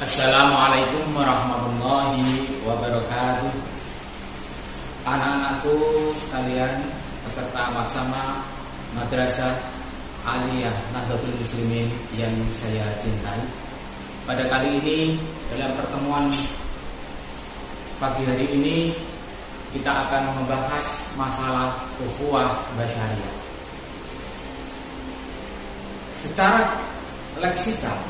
Assalamualaikum warahmatullahi wabarakatuh. Anak-anakku sekalian, peserta Maksama Madrasah Aliyah Nahdlatul Muslimin yang saya cintai. Pada kali ini, dalam pertemuan pagi hari ini, kita akan membahas masalah ukhuwah basyariyah. Secara leksikal,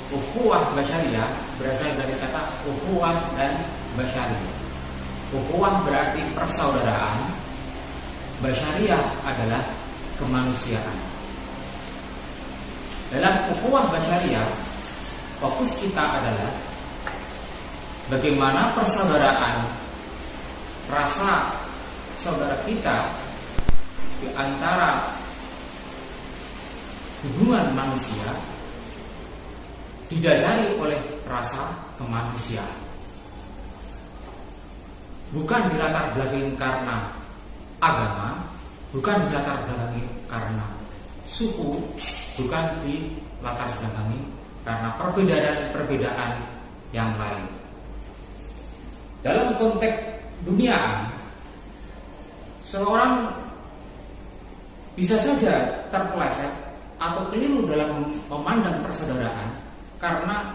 ukhuwah basyariyah berasal dari kata ukhuwah dan basyariyah. Ukhuwah berarti persaudaraan, basyariyah adalah kemanusiaan. Dalam ukhuwah basyariyah, fokus kita adalah bagaimana persaudaraan, rasa saudara kita di antara hubungan manusia didasari oleh rasa kemanusiaan, bukan dilatar belakangi karena agama, bukan dilatar belakangi karena suku, bukan dilatar belakangi karena perbedaan yang lain. Dalam konteks dunia, seorang bisa saja terpeleset atau keliru dalam memandang persaudaraan karena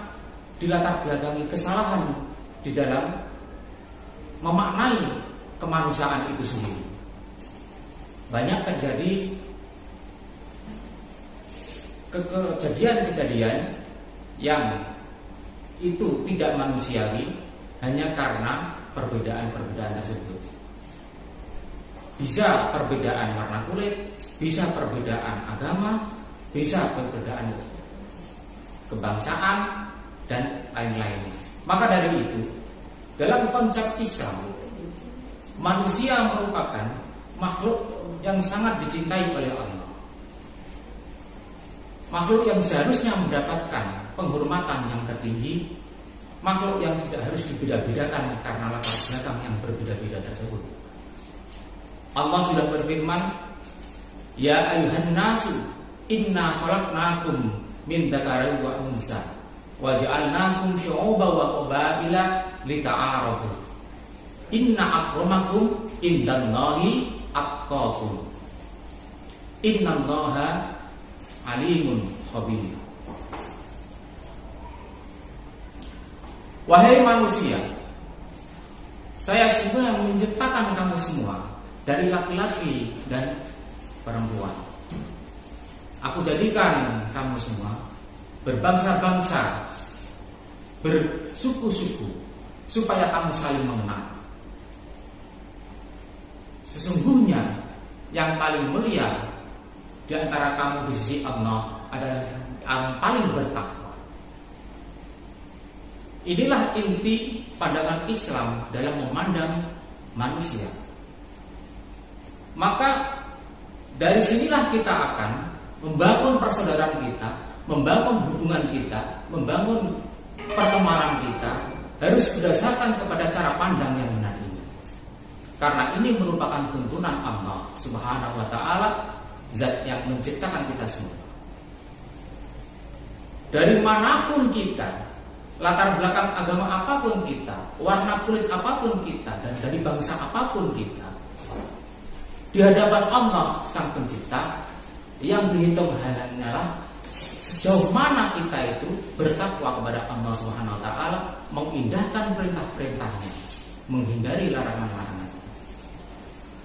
dilatar belakangi kesalahan di dalam memaknai kemanusiaan itu sendiri. Banyak terjadi kejadian-kejadian yang itu tidak manusiawi hanya karena perbedaan-perbedaan tersebut. Bisa perbedaan warna kulit, bisa perbedaan agama, bisa perbedaan kebangsaan dan lain-lain. Maka dari itu, dalam konsep Islam, manusia merupakan makhluk yang sangat dicintai oleh Allah. Makhluk yang seharusnya mendapatkan penghormatan yang tertinggi, makhluk yang tidak harus dibeda-bedakan karena latar belakang yang berbeda-beda tersebut. Allah sudah berfirman, "Ya ayyuhan nasu, inna khalaqnakum min dzakarin wa unsa wa ja'alnakum syu'uban wa qabaila lita'arafu. Inna akramakum indallahi atqakum. Innallaha alimun khabir." Wahai manusia, saya sebenarnya menciptakan kamu semua dari laki-laki dan perempuan. Aku jadikan kamu semua berbangsa-bangsa, bersuku-suku, supaya kamu saling mengenal. Sesungguhnya yang paling mulia di antara kamu di sisi Allah adalah yang paling bertakwa. Inilah inti pandangan Islam dalam memandang manusia. Maka dari sinilah kita akan membangun persaudaraan kita, membangun hubungan kita, membangun pertemanan kita, harus berdasarkan kepada cara pandang yang benar ini. Karena ini merupakan tuntunan Allah Subhanahu wa ta'ala, zat yang menciptakan kita semua. Dari manapun kita, latar belakang agama apapun kita, warna kulit apapun kita, dan dari bangsa apapun kita, di hadapan Allah Sang Pencipta, yang dihitung hanyalah sejauh mana kita itu bertakwa kepada Allah Subhanahu wa ta'ala, mengindahkan perintah-perintahnya, menghindari larangan-larangan.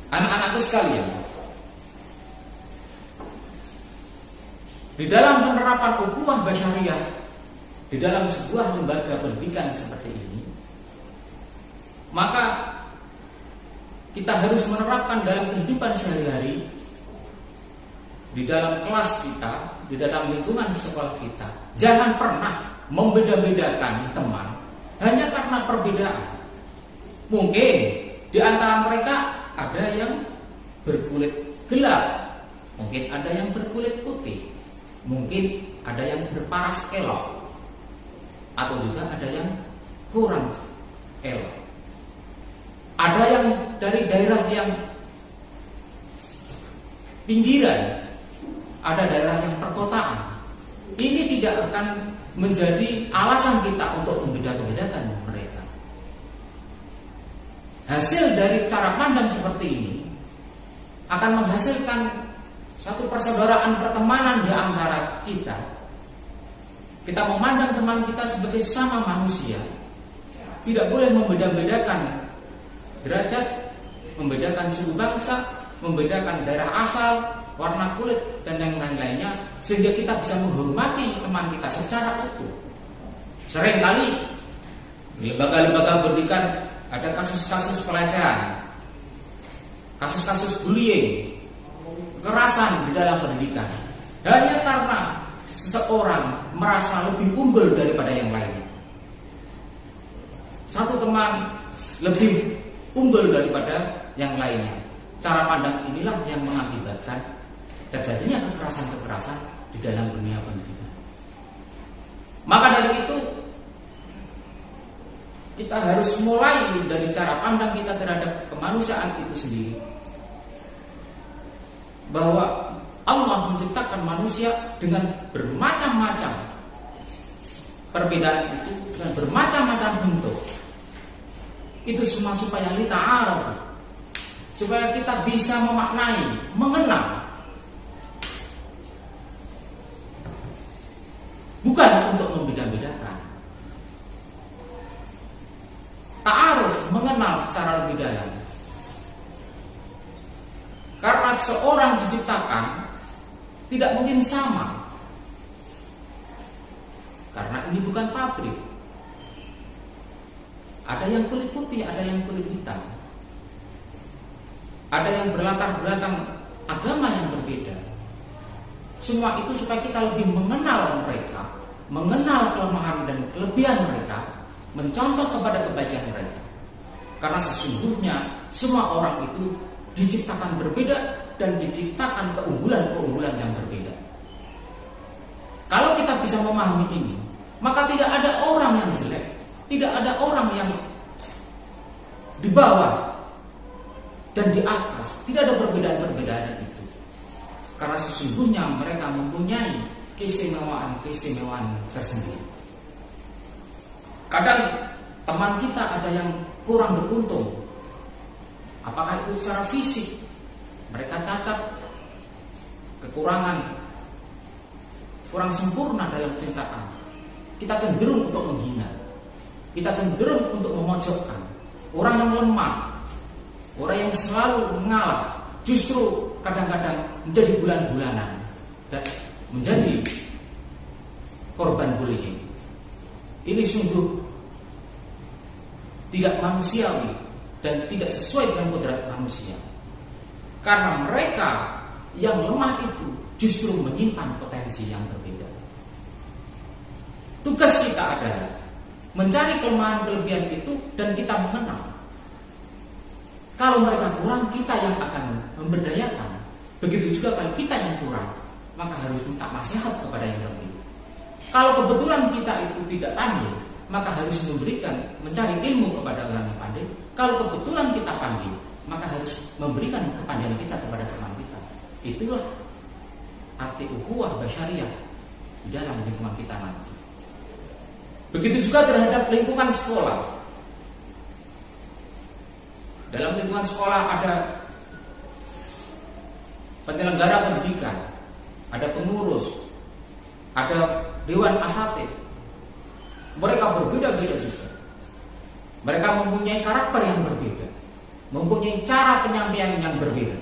Anak-anakku sekalian, di dalam penerapan ukhuwah basyariyah, di dalam sebuah lembaga pendidikan seperti ini, maka kita harus menerapkan dalam kehidupan sehari-hari, di dalam kelas kita, di dalam lingkungan sekolah kita. Jangan pernah membeda-bedakan teman hanya karena perbedaan. Mungkin di antara mereka ada yang berkulit gelap, mungkin ada yang berkulit putih, mungkin ada yang berparas elok, atau juga ada yang kurang elok. Ada yang dari daerah yang pinggiran, ada daerah yang perkotaan, ini tidak akan menjadi alasan kita untuk membeda-bedakan mereka. Hasil dari cara pandang seperti ini akan menghasilkan satu persaudaraan pertemanan di antara kita. Kita memandang teman kita sebagai sama manusia, tidak boleh membeda-bedakan derajat, membedakan suku bangsa, membedakan daerah asal, warna kulit, dan yang lain-lainnya, sehingga kita bisa menghormati teman kita secara utuh. Seringkali di lembaga-lembaga pendidikan ada kasus-kasus pelecehan, kasus-kasus bullying, kekerasan di dalam pendidikan, hanya karena seseorang merasa lebih unggul daripada yang lainnya. Satu teman lebih unggul daripada yang lainnya. Cara pandang inilah yang mengakibatkan terjadinya kekerasan-kekerasan di dalam dunia pendidikan. Maka dari itu, kita harus mulai dari cara pandang kita terhadap kemanusiaan itu sendiri, bahwa Allah menciptakan manusia dengan bermacam-macam perbedaan itu, dengan bermacam-macam bentuk. Itu semua supaya lita'aruf, supaya kita bisa memaknai, mengenal, bukan untuk membeda-bedakan. Ta'aruf, mengenal secara lebih dalam. Karena seorang diciptakan tidak mungkin sama, karena ini bukan pabrik. Ada yang kulit putih, ada yang kulit hitam, ada yang berlatar belakang agama yang berbeda. Semua itu supaya kita lebih mengenal mereka, mengenal kelemahan dan kelebihan mereka, mencontoh kepada kebaikan mereka. Karena sesungguhnya semua orang itu diciptakan berbeda dan diciptakan keunggulan-keunggulan yang berbeda. Kalau kita bisa memahami ini, maka tidak ada orang yang jelek, tidak ada orang yang di bawah dan di atas, tidak ada perbedaan-perbedaan itu. Karena sesungguhnya mereka mempunyai keistimewaan-keistimewaan tersendiri. Kadang teman kita ada yang kurang beruntung. Apakah itu secara fisik, mereka cacat, kekurangan, kurang sempurna dalam cintaan. Kita cenderung untuk menghina, kita cenderung untuk memojokkan. Orang yang lemah, orang yang selalu mengalah, justru kadang-kadang menjadi bulan-bulanan dan menjadi korban bullying. Ini sungguh tidak manusiawi dan tidak sesuai dengan kodrat manusia. Karena mereka yang lemah itu justru menyimpan potensi yang berbeda. Tugas kita adalah mencari kelemahan-kelebihan itu dan kita mengenal. Kalau mereka kurang, kita yang akan memberdayakan. Begitu juga kalau kita yang kurang, maka harus minta nasihat kepada yang lebih. Kalau kebetulan kita itu tidak pandai, maka harus mencari ilmu kepada orang yang pandai. Kalau kebetulan kita pandai, maka harus memberikan kepandaian kita kepada teman kita. Itulah arti ukhuwah basyariah di dalam lingkungan kita nanti. Begitu juga terhadap lingkungan sekolah. Dalam lingkungan sekolah ada penyelenggara pendidikan, ada pengurus, ada dewan asatidz. Mereka berbeda-beda juga. Mereka mempunyai karakter yang berbeda, mempunyai cara penyampaian yang berbeda.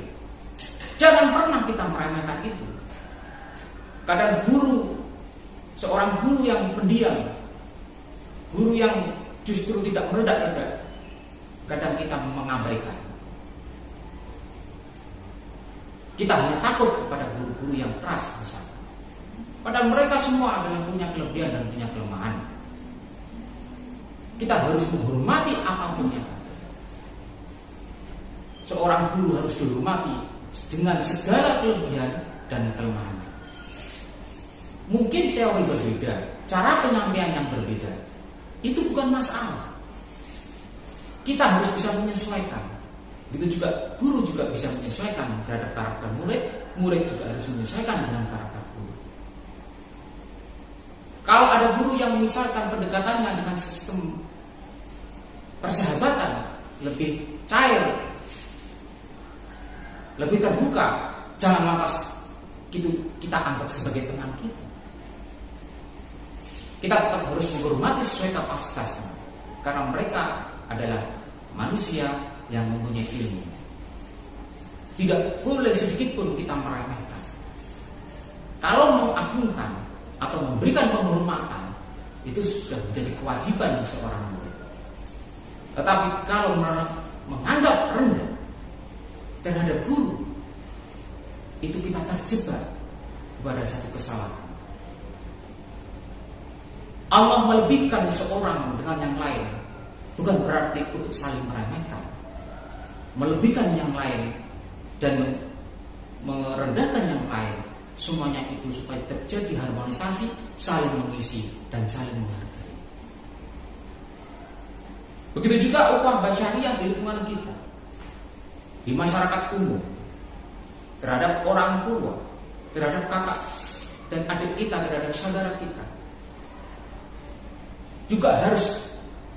Jangan pernah kita meremehkan itu. Kadang seorang guru yang pendiam, guru yang justru tidak meledak-ledak, kadang kita mengabaikan. Kita hanya takut kepada guru-guru yang keras misalnya. Padahal mereka semua adalah punya kelebihan dan punya kelemahan. Kita harus menghormati apapun yang ada. Seorang guru harus dihormati dengan segala kelebihan dan kelemahan. Mungkin teori berbeda, cara penyampaian yang berbeda, itu bukan masalah. Kita harus bisa menyesuaikan. Begitu juga guru juga bisa menyesuaikan terhadap karakter murid, murid juga harus menyesuaikan dengan karakter guru. yang misalkan pendekatannya dengan sistem persahabatan lebih cair, lebih terbuka, jangan lantas kita anggap sebagai teman kita. Kita tetap harus menghormati sesuai kapasitasnya, karena mereka adalah manusia yang mempunyai ilmu. Tidak boleh sedikit pun kita meremehkan. Kalau mengagungkan atau memberikan penghormatan, itu sudah menjadi kewajiban seorang murid. Tetapi kalau menganggap rendah terhadap guru, itu kita terjebak kepada satu kesalahan. Allah melebihkan seorang dengan yang lain bukan berarti untuk saling meremehkan. Melebihkan yang lain dan merendahkan yang lain, semuanya itu supaya terjadi harmonisasi, saling mengisi dan saling menghargai. Begitu juga ukhuwah basyariah di lingkungan kita, di masyarakat umum, terhadap orang tua, terhadap kakak dan adik kita, terhadap saudara kita, juga harus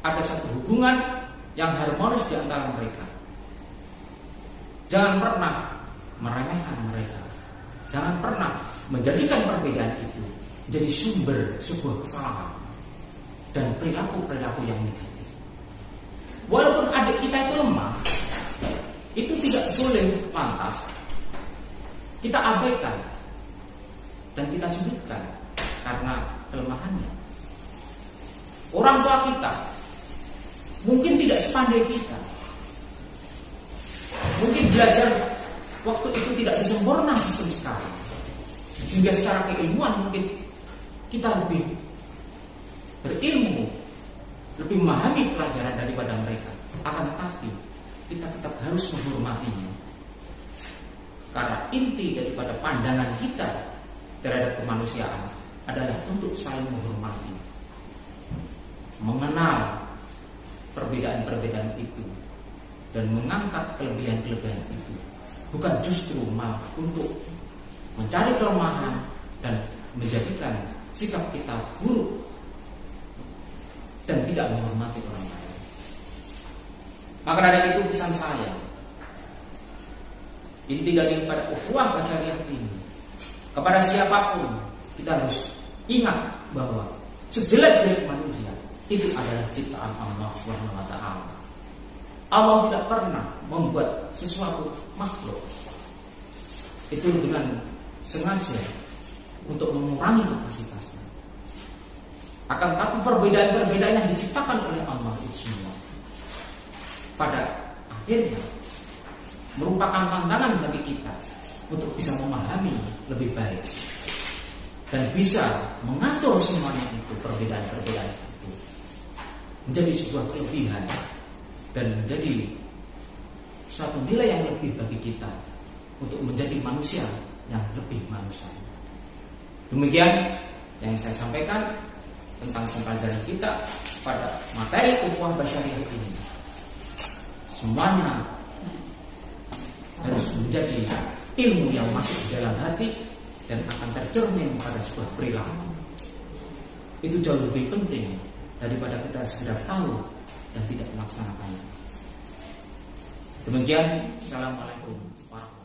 ada satu hubungan yang harmonis di antara mereka. Jangan pernah meremehkan mereka. Jangan pernah menjadikan perbedaan itu menjadi sumber sebuah kesalahan dan perilaku-perilaku yang negatif. Walaupun adik kita itu lemah, itu tidak boleh lantas kita abaikan dan kita sudutkan karena kelemahannya. Orang tua kita mungkin tidak sepandai kita, mungkin belajar waktu itu tidak sesempurna sistem sekarang, sehingga secara keilmuan mungkin kita lebih berilmu, lebih memahami pelajaran daripada mereka. Akan tetapi kita tetap harus menghormatinya, karena inti daripada pandangan kita terhadap kemanusiaan adalah untuk saling menghormati, mengenal perbedaan-perbedaan itu dan mengangkat kelebihan-kelebihan itu, bukan justru malah untuk mencari kelemahan dan menjadikan sikap kita buruk dan tidak menghormati orang lain. Maka dari itu pesan saya, inti daripada ukhuwah basyariah ini, kepada siapapun kita harus ingat bahwa sejelek-jelek manusia itu adalah ciptaan Allah SWT. Allah tidak pernah membuat sesuatu makhluk itu dengan sengaja untuk mengurangi kapasitasnya. Akan tapi perbedaan-perbedaan yang diciptakan oleh Allah itu semua pada akhirnya merupakan tantangan bagi kita untuk bisa memahami lebih baik dan bisa mengatur semuanya itu, perbedaan-perbedaan itu menjadi sebuah kelebihan dan menjadi suatu nilai yang lebih bagi kita untuk menjadi manusia yang lebih manusia. Demikian yang saya sampaikan tentang pembelajaran kita pada materi ukhuwah basyariah ini. Semuanya harus menjadi ilmu yang masuk di dalam hati dan akan tercermin pada sebuah perilaku. Itu jauh lebih penting daripada kita sekedar tahu dan tidak melaksanakannya. Demikian, Assalamualaikum warahmatullahi wabarakatuh.